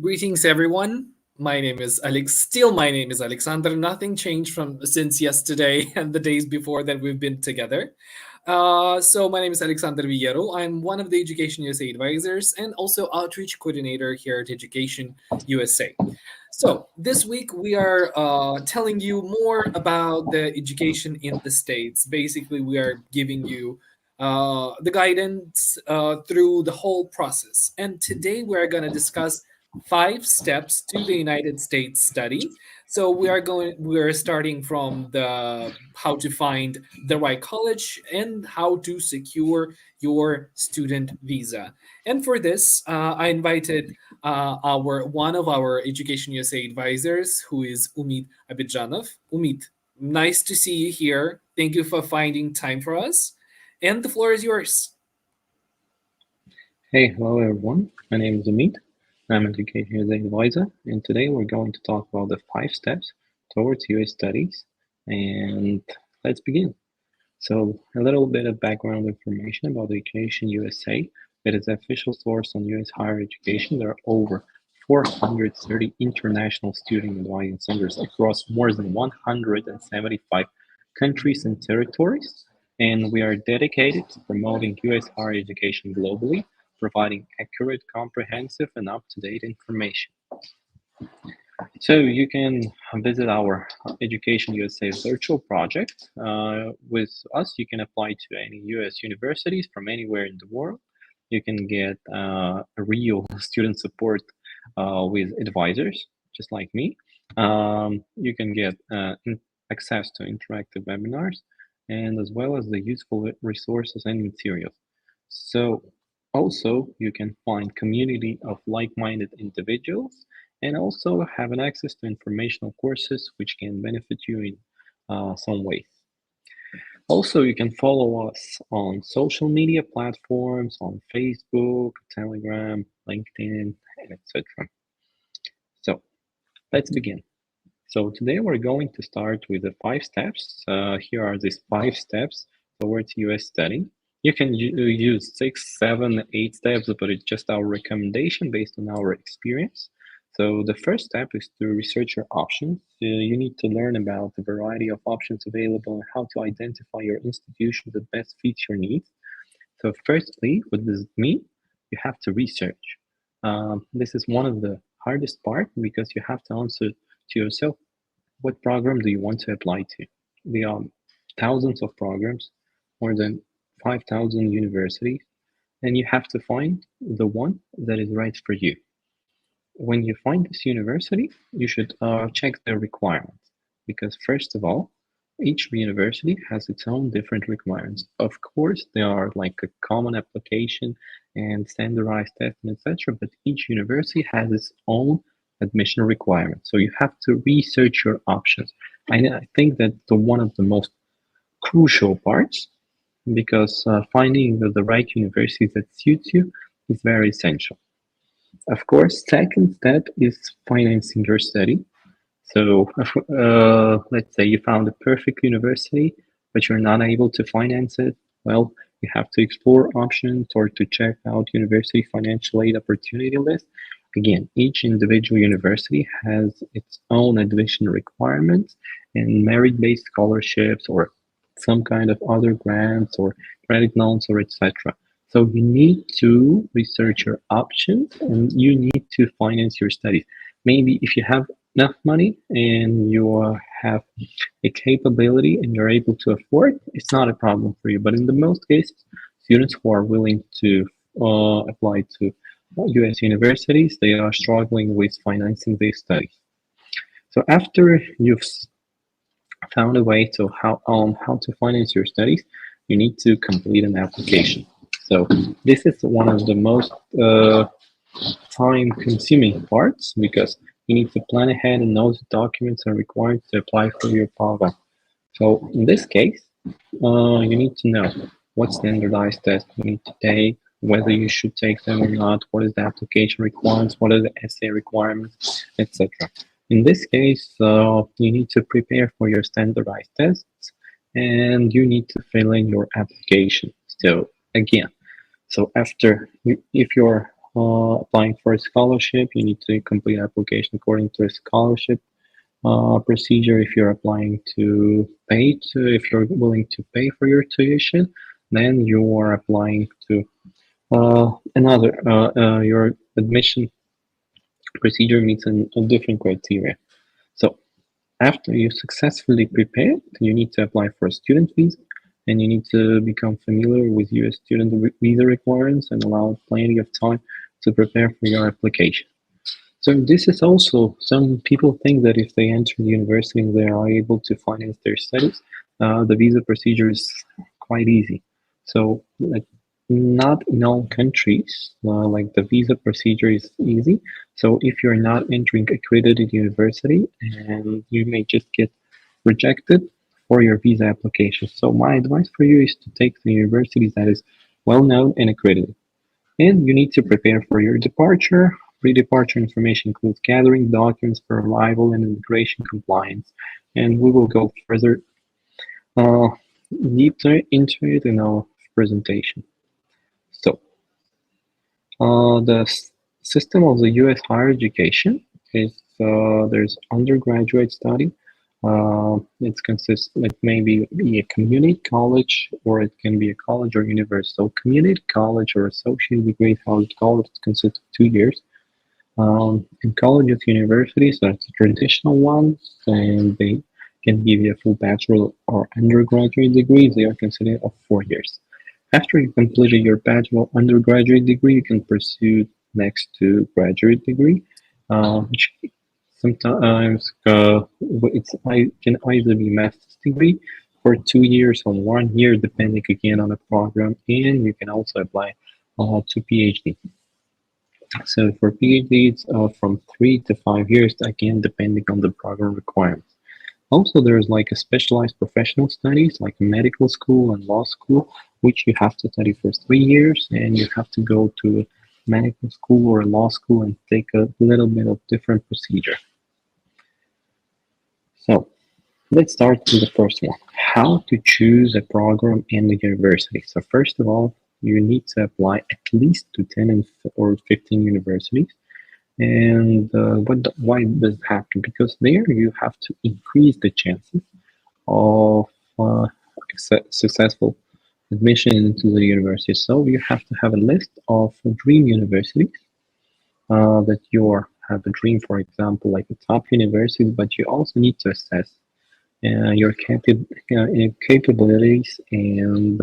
Greetings, everyone. My name is Alex. Still, my name is Alexander. Nothing changed from since yesterday and the days before that we've been together. So, my name is Alexander Villero. I'm one of the Education USA advisors and also outreach coordinator here at Education USA. So, this week we are telling you more about the education in the States. Basically, we are giving you the guidance through the whole process. And today we're going to discuss 5 steps to the United States study. So we're starting from the how to find the right college and how to secure your student visa. And for this, I invited our one of our Education USA advisors, who is Umid Abidjanov. Umid, nice to see you here. Thank you for finding time for us. And the floor is yours. Hey, hello everyone. My name is Amit. I'm an EducationUSA advisor, and today we're going to talk about the 5 steps towards US studies. And let's begin. So, a little bit of background information about Education USA. It is the official source on US higher education. There are over 430 international student advising centers across more than 175 countries and territories. And we are dedicated to promoting US higher education globally, providing accurate, comprehensive, and up-to-date information. So you can visit our Education USA Virtual project. With us, you can apply to any US universities from anywhere in the world. You can get real student support with advisors, just like me. You can get access to interactive webinars, and as well as the useful resources and materials. So also, you can find community of like-minded individuals and also have an access to informational courses which can benefit you in some ways. Also, you can follow us on social media platforms on Facebook, Telegram, LinkedIn, etc. So let's begin. So today we're going to start with the 5 steps. Here are these 5 steps towards US study. You can use 6, 7, 8 steps, but it's just our recommendation based on our experience. So the first step is to research your options. You need to learn about the variety of options available and how to identify your institution that best fits your needs. So firstly, what does it mean? You have to research. This is one of the hardest part because you have to answer to yourself, what program do you want to apply to? There are thousands of programs, more than 5,000 universities, and you have to find the one that is right for you. When you find this university, you should check their requirements because first of all, each university has its own different requirements. Of course, there are like a common application and standardized testing, etc. But each university has its own admission requirements. So you have to research your options. I think that one of the most crucial parts because finding the right university that suits you is very essential. Of course, second step is financing your study. So let's say you found a perfect university, but you're not able to finance it. Well, you have to explore options or to check out university financial aid opportunity list. Again, each individual university has its own admission requirements and merit-based scholarships or some kind of other grants or credit loans or etc. So you need to research your options and you need to finance your studies. Maybe if you have enough money and you have a capability and you're able to afford, it's not a problem for you. But in the most cases, students who are willing to apply to US universities, they are struggling with financing their studies. So after you've found a way to how to finance your studies, you need to complete an application. So this is one of the most time-consuming parts because you need to plan ahead and know the documents are required to apply for your program. So in this case, you need to know what standardized tests you need to take, whether you should take them or not, what is the application requirements, what are the essay requirements, etc. In this case, you need to prepare for your standardized tests and you need to fill in your application. So again, so after if you're applying for a scholarship, you need to complete application according to a scholarship procedure. If you're applying to if you're willing to pay for your tuition, then you are applying to your admission procedure meets a different criteria. So after you successfully prepared, you need to apply for a student visa, and you need to become familiar with US student visa requirements and allow plenty of time to prepare for your application. So this is also, some people think that if they enter the university and they are able to finance their studies, the visa procedure is quite easy. So like, not in all countries, like the visa procedure is easy. So if you're not entering accredited university, and you may just get rejected for your visa application. So my advice for you is to take the universities that is well known and accredited. And you need to prepare for your departure. Pre-departure information includes gathering documents for arrival and immigration compliance. And we will go further uh, deeper into it in our presentation. So, the system of the U.S. higher education is there's undergraduate study. It consists, it may be a community college, or it can be a college or university. So community college or associate degree, how it's called, it consists of 2 years. In colleges, universities, that's the traditional ones, and they can give you a full bachelor or undergraduate degree. They are considered of 4 years. After you completed your bachelor undergraduate degree, you can pursue next to graduate degree, which sometimes can either be master's degree for 2 years or 1 year, depending again on the program, and you can also apply to PhD. So for PhD, it's from 3 to 5 years, again depending on the program requirements. Also, there's like a specialized professional studies, like medical school and law school, which you have to study for 3 years, and you have to go to medical school or law school and take a little bit of different procedure. So let's start with the first one. How to choose a program in the university. So first of all, you need to apply at least to 10 or 15 universities. And why does it happen? Because there you have to increase the chances of successful admission into the university. So you have to have a list of dream universities that you have a dream, for example, like a top university, but you also need to assess your capabilities and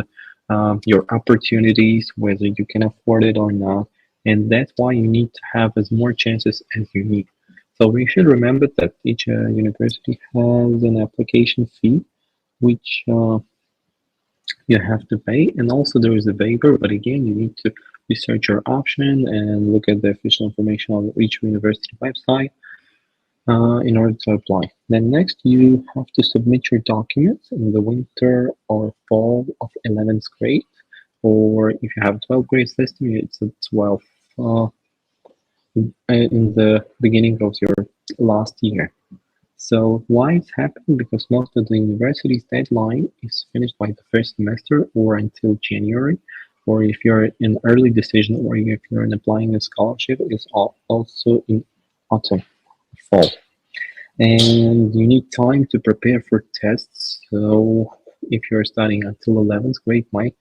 your opportunities, whether you can afford it or not. And that's why you need to have as more chances as you need. So we should remember that each university has an application fee, which you have to pay, and also there is a waiver, but again you need to research your option and look at the official information on each university website in order to apply. Then next you have to submit your documents in the winter or fall of 11th grade, or if you have 12th grade system, it's a 12 in the beginning of your last year. So why it's happening? Because most of the university's deadline is finished by the first semester or until January, or if you're in early decision, or if you're in applying a scholarship, it's also in autumn, fall. And you need time to prepare for tests. So if you're studying until 11th grade, my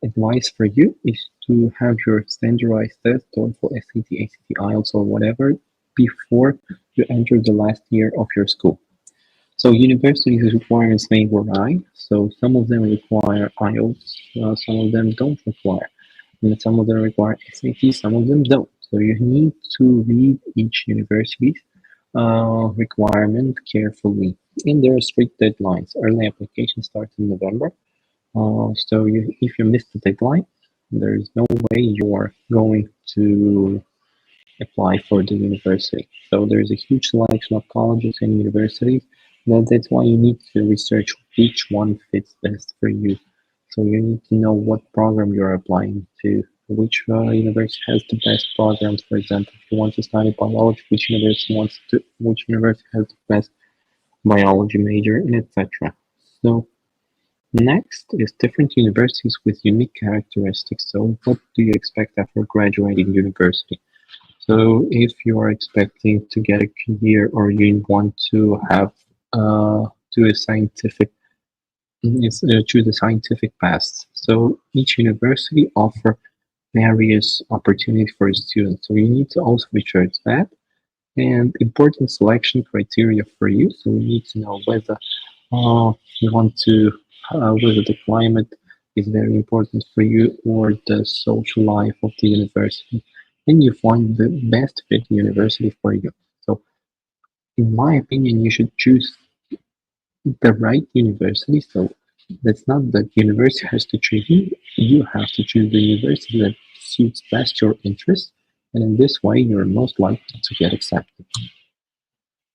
advice for you is to have your standardized test, TOEFL, SAT, ACT, IELTS, or whatever, before you enter the last year of your school. So universities' requirements may vary. So some of them require IELTS, some of them don't require. And some of them require SAT, some of them don't. So you need to read each university's requirement carefully. And there are strict deadlines. Early application starts in November. So if you miss the deadline, there is no way you are going to apply for the university. So there's a huge selection of colleges and universities. That's why you need to research which one fits best for you. So you need to know what program you're applying to, which university has the best programs. For example, if you want to study biology, which university has the best biology major, and etc. So next is different universities with unique characteristics. So what do you expect after graduating university? So if you are expecting to get a career or you want to have do a scientific choose a scientific path. So each university offer various opportunities for students. So you need to also research that and important selection criteria for you. So you need to know whether you want to whether the climate is very important for you or the social life of the university, and you find the best fit university for you. So in my opinion, you should choose the right university. So that's not that university has to choose you. You have to choose the university that suits best your interests, and in this way, you're most likely to get accepted.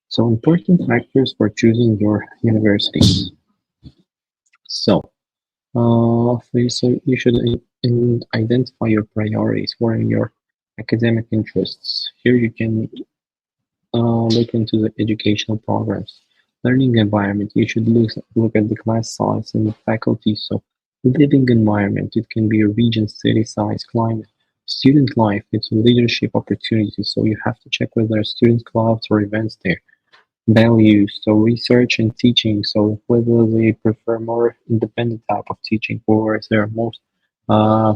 So important factors for choosing your university. So, so you should identify your priorities. What are your academic interests? Here you can look into the educational programs. Learning environment, you should look at the class size and the faculty. So living environment, it can be a region, city size, climate. Student life, it's a leadership opportunity. So you have to check whether there are student clubs or events there. Values, so research and teaching. So whether they prefer more independent type of teaching or if they're most uh,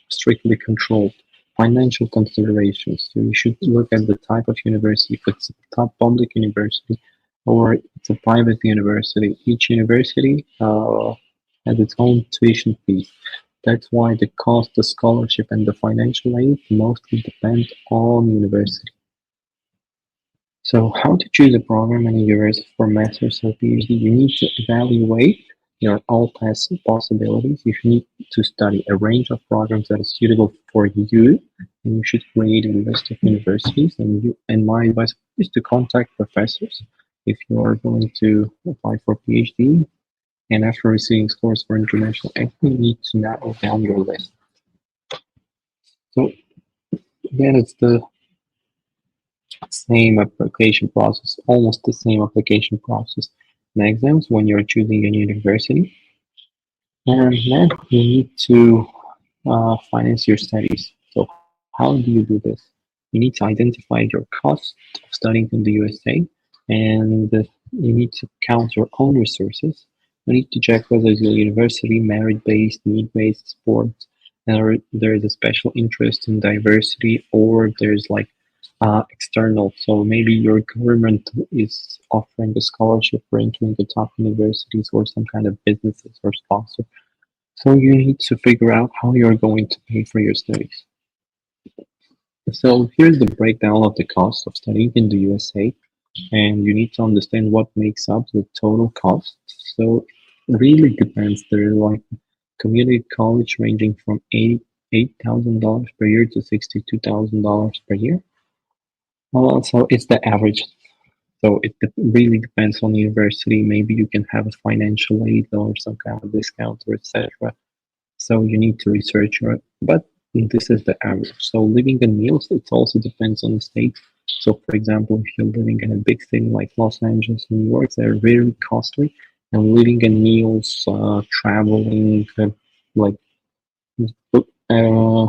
strictly controlled. Financial considerations. So you should look at the type of university, if it's a top public university or it's a private university. Each university has its own tuition fees. That's why the cost, the scholarship, and the financial aid mostly depend on university. So how to choose a program in a university for master's or PhD? You need to evaluate your all possibilities. You need to study a range of programs that are suitable for you, and you should create a list of universities. And my advice is to contact professors if you are going to apply for PhD. And after receiving scores for international exam, you need to narrow down your list. So that is the same application process, almost the same application process in exams when you're choosing a university. And then you need to finance your studies. So how do you do this? You need to identify your cost of studying in the USA, and you need to count your own resources. You need to check whether your university merit-based, need-based, sports, or there is a special interest in diversity, or there's like external. So maybe your government is offering a scholarship for entering the top universities or some kind of businesses or sponsor. So you need to figure out how you're going to pay for your studies. So here's the breakdown of the cost of studying in the USA, and you need to understand what makes up the total cost. So it really depends. There are like community college ranging from $88,000 per year to $62,000 per year. So it's the average. So it really depends on the university. Maybe you can have a financial aid or some kind of discount or etc. So you need to research your, but this is the average. So living and meals, it also depends on the state. So for example, if you're living in a big city like Los Angeles, New York, they're very costly. And living and meals, traveling, like uh,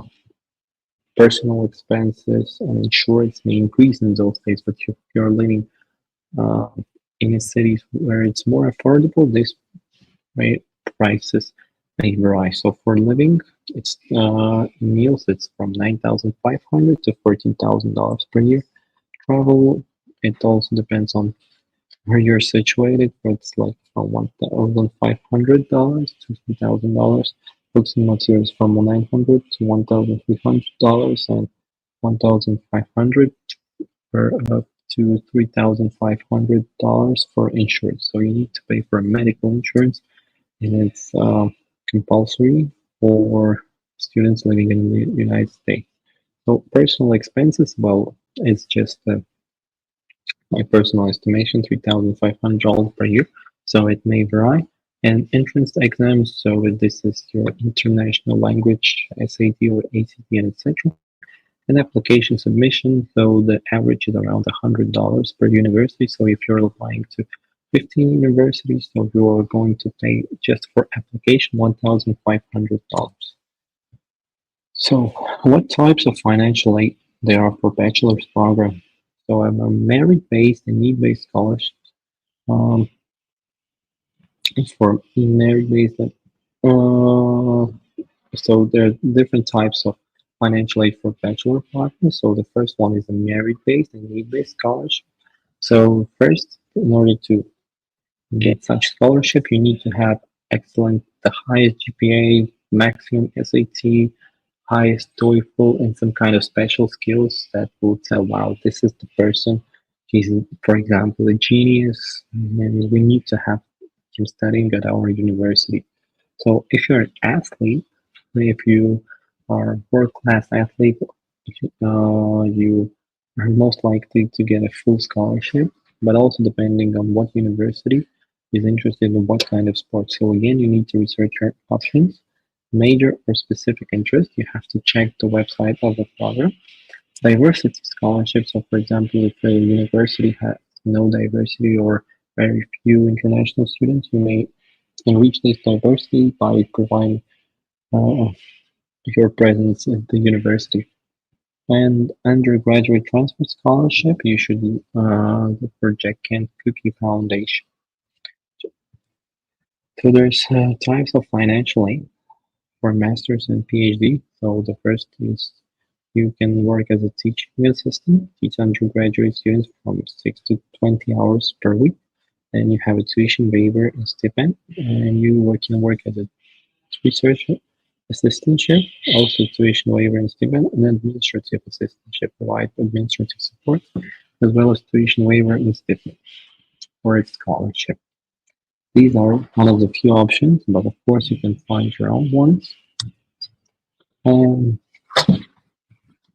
personal expenses and insurance may increase in those states. But if you're living uh, in a city where it's more affordable, this may prices may vary. So for living, it's meals. It's from $9,500 to $14,000 per year. Travel, it also depends on where you're situated, but it's like from $1,500 to $3,000. Books and materials from $900 to $1,300 and $1,500 per to $3,500 for insurance. So you need to pay for medical insurance, and it's compulsory for students living in the United States. So personal expenses, well, it's just my personal estimation, $3,500 per year. So it may vary. And entrance exams, so this is your international language, SAT or ACT, and etc. And application submission, so the average is around $100 per university. So if you're applying to 15 universities, so you are going to pay just for application $1,500. So what types of financial aid They are for bachelor's program. So I'm a merit-based and need-based scholarship. Um, it's for merit-based. Uh, so there are different types of financial aid for bachelor programs. So the first one is a merit-based and need-based scholarship. So first, in order to get such scholarship, you need to have excellent, the highest GPA, maximum SAT, highest TOEFL, and some kind of special skills that will tell, wow, this is the person. He's, for example, a genius, and we need to have him studying at our university. So if you're an athlete, if you are a world-class athlete, you are most likely to get a full scholarship, but also depending on what university is interested in what kind of sport. So again, you need to research your options, major or specific interest. You have to check the website of the program. Diversity scholarships. So for example, if a university has no diversity or very few international students, you may enrich this diversity by providing uh, your presence at the university. And undergraduate transfer scholarship, you should look for Jack Kent Cookie Foundation. So there's types of financial aid for masters and PhD. So the first is you can work as a teaching assistant, teach undergraduate students from 6 to 20 hours per week. And you have a tuition waiver and stipend, and you can work as a research assistantship, also tuition waiver and stipend, and administrative assistantship, provide administrative support, as well as tuition waiver and stipend for its scholarship. These are one of the few options, but of course you can find your own ones. And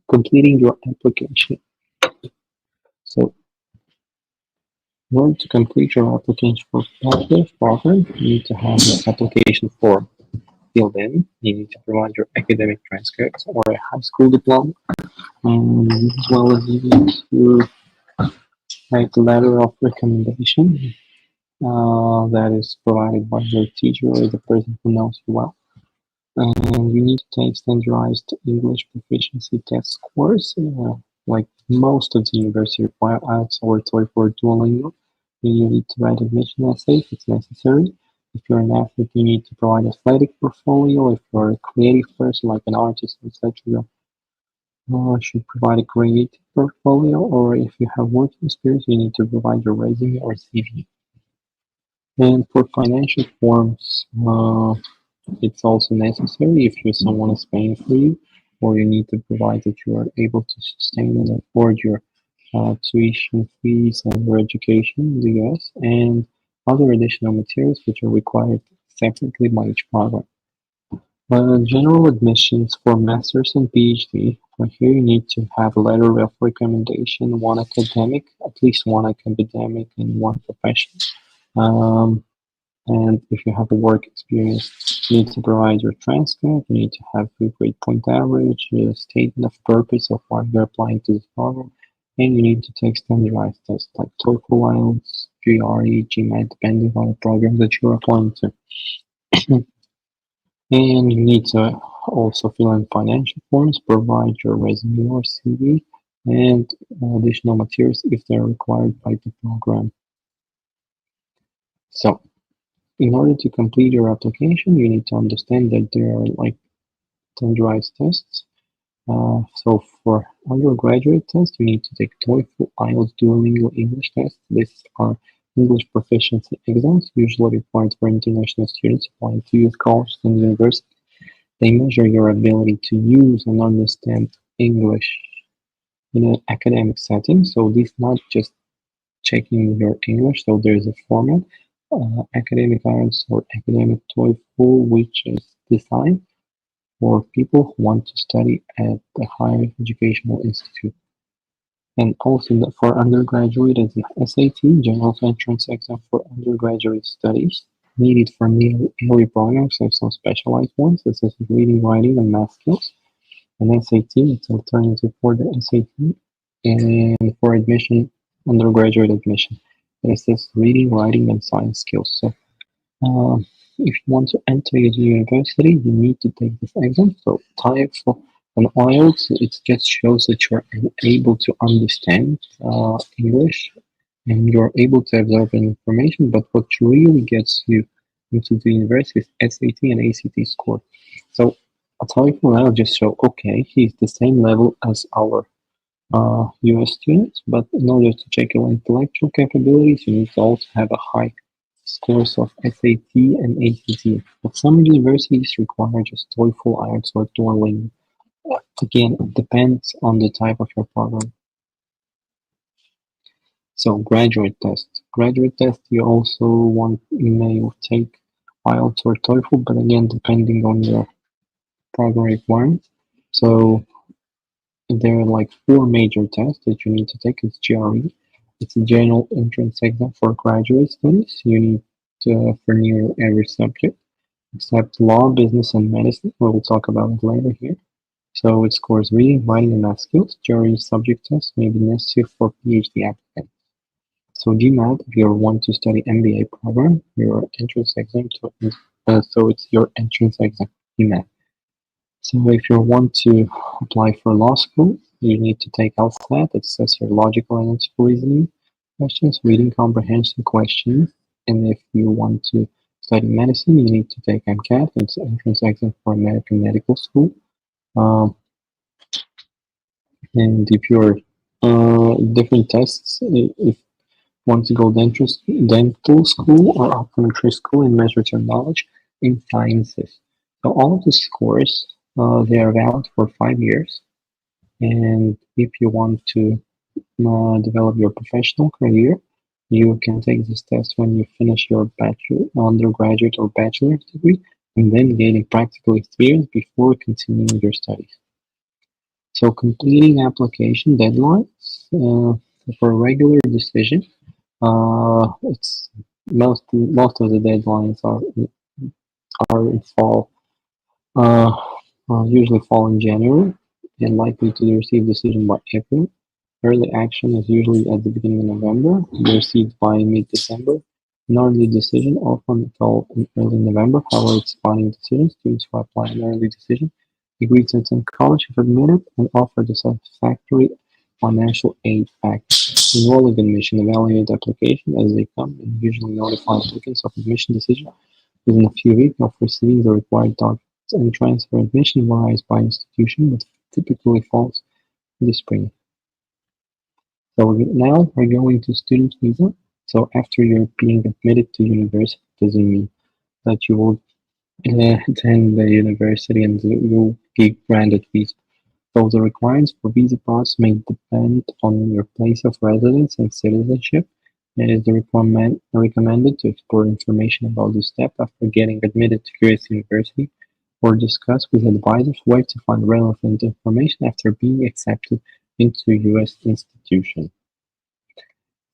completing your application. So in order to complete your application for bachelor's program, you need to have the application form filled in. You need to provide your academic transcripts or a high school diploma, as well as you need to write a letter of recommendation that is provided by your teacher or the person who knows you well. And you need to take standardized English proficiency test scores, like most of the university require IELTS or TOEFL or Duolingo. You need to write admission essay if it's necessary. If you're an athlete, you need to provide athletic portfolio. If you're a creative person, like an artist, etc., you should provide a creative portfolio. Or if you have work experience, you need to provide your resume or CV. And for financial forms, it's also necessary if someone is paying for you, or you need to provide that you are able to sustain and afford your tuition fees and your education in the US, and other additional materials which are required separately by each program. General admissions for masters and PhD. For here, you need to have a letter of recommendation, one academic, at least one academic, and one professional. And if you have a work experience, you need to provide your transcript, you need to have a grade point average, a statement of purpose of why you're applying to this program, and you need to take standardized tests like TOEFL, IELTS, GRE, GMAT, depending on the program that you're applying to. And you need to also fill in financial forms, provide your resume or CV, and additional materials if they're required by the program. So, in order to complete your application, you need to understand that there are like standardized tests. So for undergraduate tests, you need to take TOEFL, IELTS, Duolingo English tests. These are English proficiency exams, usually required for international students applying to youth colleges and universities. They measure your ability to use and understand English in an academic setting. So this is not just checking your English. So there's a format, academic IELTS or academic TOEFL, which is designed for people who want to study at the higher educational institute. And also for undergraduate, it's the SAT, General Entrance Exam for undergraduate studies, needed for nearly every program, so some specialized ones, such as reading, writing, and math skills. And SAT, it's alternative for the SAT, and for admission, undergraduate admission. It assesses reading, writing, and science skills. So if you want to enter a university, you need to take this exam. So TOEFL On IELTS, it just shows that you're able to understand English and you're able to absorb information, but what really gets you into the university is SAT and ACT score. So a TOEFL now just show, okay, he's the same level as our US students, but in order to check your intellectual capabilities, you need to also have a high scores of SAT and ACT. But some universities require just TOEFL, IELTS, or Duolingo. Again, it depends on the type of your program. So graduate test. Graduate test, you may take IELTS or TOEFL, but again, depending on your program requirements. So there are like four major tests that you need to take. It's GRE. It's a general entrance exam for graduate studies. You need for nearly every subject except law, business, and medicine. We'll talk about it later here. So it scores reading, writing, and math skills. GRE subject tests may be necessary for PhD applicants. So GMAT, if you want to study MBA program, your entrance exam so it's your entrance exam, GMAT. So if you want to apply for law school, you need to take LSAT, that says your logical and analytical reasoning questions, reading comprehension questions, and if you want to study medicine, you need to take MCAT, it's entrance exam for American Medical School. And if you're different tests, if want to go dental school or optometry school and measure your knowledge in sciences. So all of the scores, they are valid for 5 years. And if you want to develop your professional career, you can take this test when you finish your undergraduate or bachelor's degree, and then gaining practical experience before continuing your studies. So completing application deadlines for a regular decision. It's most of the deadlines are in fall, usually fall in January, and likely to receive decision by April. Early action is usually at the beginning of November, received by mid-December. An early decision often fall in early November. However, it's final decision. Students who apply an early decision agree to attend college if admitted and offer the satisfactory financial aid package. Enrolling admission, evaluate application as they come, and usually notify applicants of admission decision within a few weeks of receiving the required documents. And transfer admission varies by institution, but typically falls in the spring. So now we're going to student visa. So after you're being admitted to university, doesn't mean that you will attend the university and you will be granted visa. So the requirements for visa process may depend on your place of residence and citizenship. It is recommended to explore information about this step after getting admitted to US University or discuss with advisors where to find relevant information after being accepted into US institution.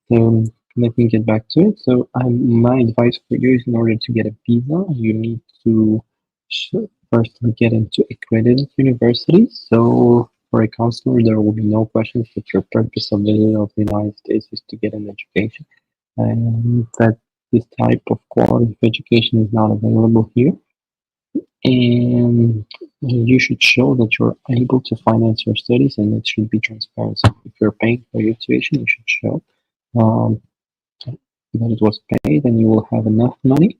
So let me get back to it. So my advice for you is in order to get a visa, you need to first get into accredited universities. So for a counselor, there will be no questions that your purpose of visit of the United States is to get an education, and that this type of quality of education is not available here. And you should show that you're able to finance your studies, and it should be transparent. So if you're paying for your tuition, you should show that it was paid, and you will have enough money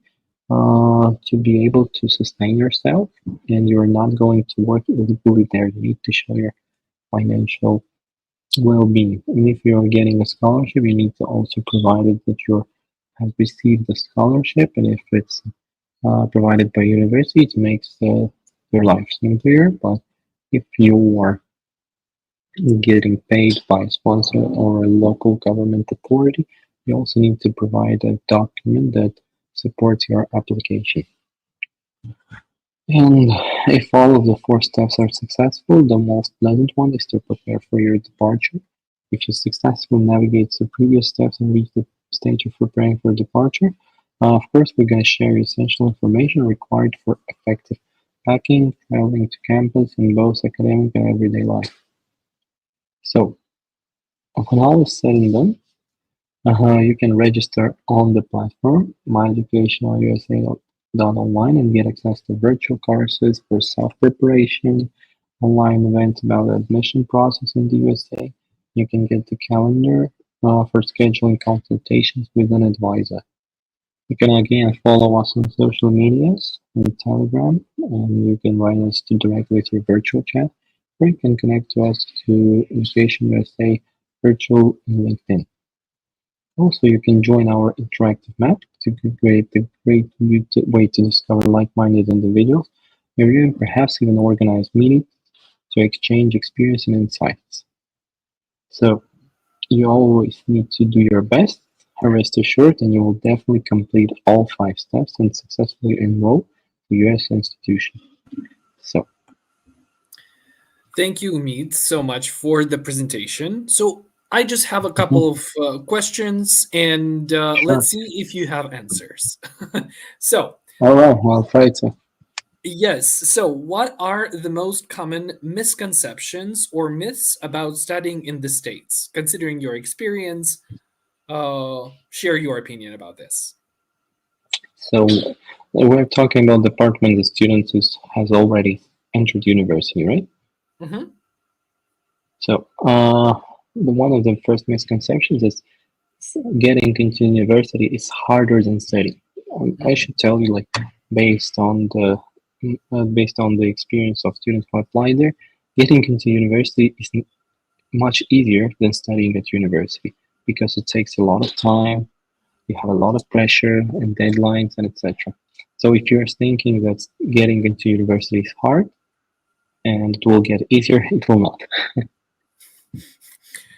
to be able to sustain yourself, and you're not going to work illegally there. You need to show your financial well-being. And if you're getting a scholarship, you need to also provide it that you have received the scholarship, and if it's provided by university, it makes your life simpler. But if you are getting paid by a sponsor or a local government authority, you also need to provide a document that supports your application. And if all of the 4 steps are successful, the most pleasant one is to prepare for your departure. If you successfully navigate the previous steps and reach the stage of preparing for departure, of course, we're going to share essential information required for effective packing, traveling to campus in both academic and everyday life. So, when all is said and done, you can register on the platform myeducationusa.online and get access to virtual courses for self-preparation, online event about the admission process in the USA. You can get the calendar for scheduling consultations with an advisor. You can again follow us on social medias and Telegram, and you can write us directly through virtual chat, or you can connect to us to Education USA Virtual in LinkedIn. Also, you can join our interactive map to create a great way to discover like-minded individuals, or even perhaps even organize meetings to exchange experience and insights. So you always need to do your best, rest assured, and you will definitely complete all 5 steps and successfully enroll to US institution. So, Thank you, Umid, so much for the presentation. So I just have a mhm, couple of questions, and sure. let's see if you have answers. So, All right, well, try to. yes. So, what are the most common misconceptions or myths about studying in the States? Considering your experience, share your opinion about this. So, we're talking about department the student who has already entered university, right? Hmm. So, one of the first misconceptions is getting into university is harder than studying. I should tell you, like, based on the experience of students who applied there, getting into university is much easier than studying at university because it takes a lot of time. You have a lot of pressure and deadlines and etc. So if you're thinking that getting into university is hard and it will get easier, it will not.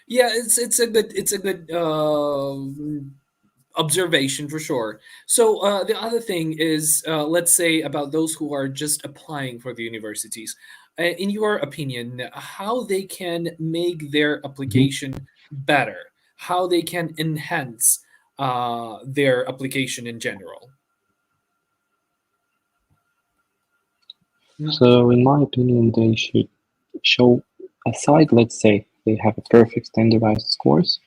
Yeah, it's a good observation for sure. So the other thing is, let's say about those who are just applying for the universities. In your opinion, how they can make their Mhm. application better, how they can enhance their application in general. Mm. So in my opinion, they should show aside, let's say they have a perfect standardized scores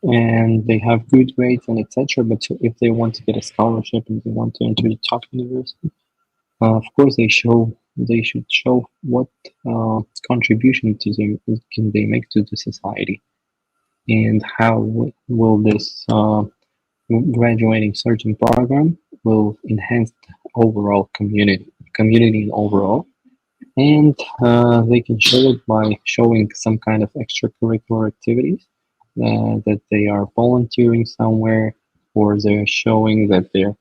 and they have good grades and etc. But if they want to get a scholarship and they want to enter the top university, of course they should show what contribution to them can they make to the society and how will this graduating certain program will enhance the overall community overall. And they can show it by showing some kind of extracurricular activities that they are volunteering somewhere, or they're showing that they're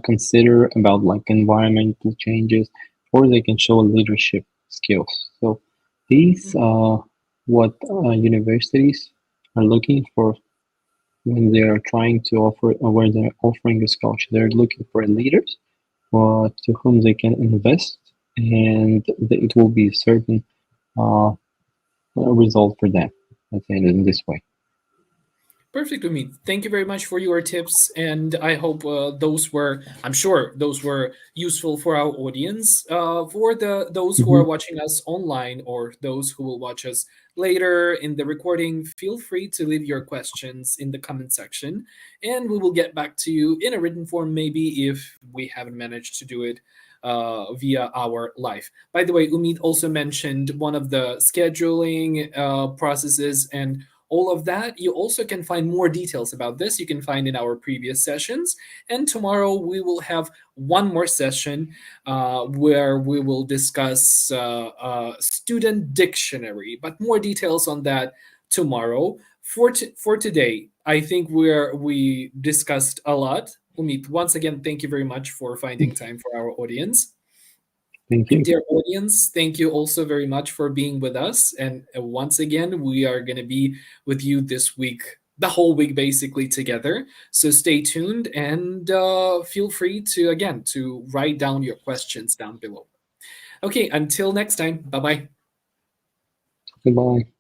consider about like environmental changes, or they can show leadership skills. So these what universities are looking for when they are trying to offer, or when they're offering a scholarship. They're looking for leaders to whom they can invest, and it will be a certain uh, result for them at the end in this way. Perfect, Umid. Thank you very much for your tips, and I hope I'm sure those were useful for our audience. For those who are Hmm. watching us online or those who will watch us later in the recording, feel free to leave your questions in the comment section, and we will get back to you in a written form, maybe if we haven't managed to do it via our live. By the way, Umid also mentioned one of the scheduling processes and all of that. You also can find more details about this. You can find in our previous sessions. And tomorrow we will have one more session where we will discuss student dictionary, but more details on that tomorrow. For today, I think we discussed a lot. Umit, once again, thank you very much for finding time for our audience. Thank And you. dear audience, thank you also very much for being with us. And once again, we are going to be with you this week, the whole week basically together. So stay tuned and feel free to, again, to write down your questions down below. Okay, until next time, bye bye. Goodbye.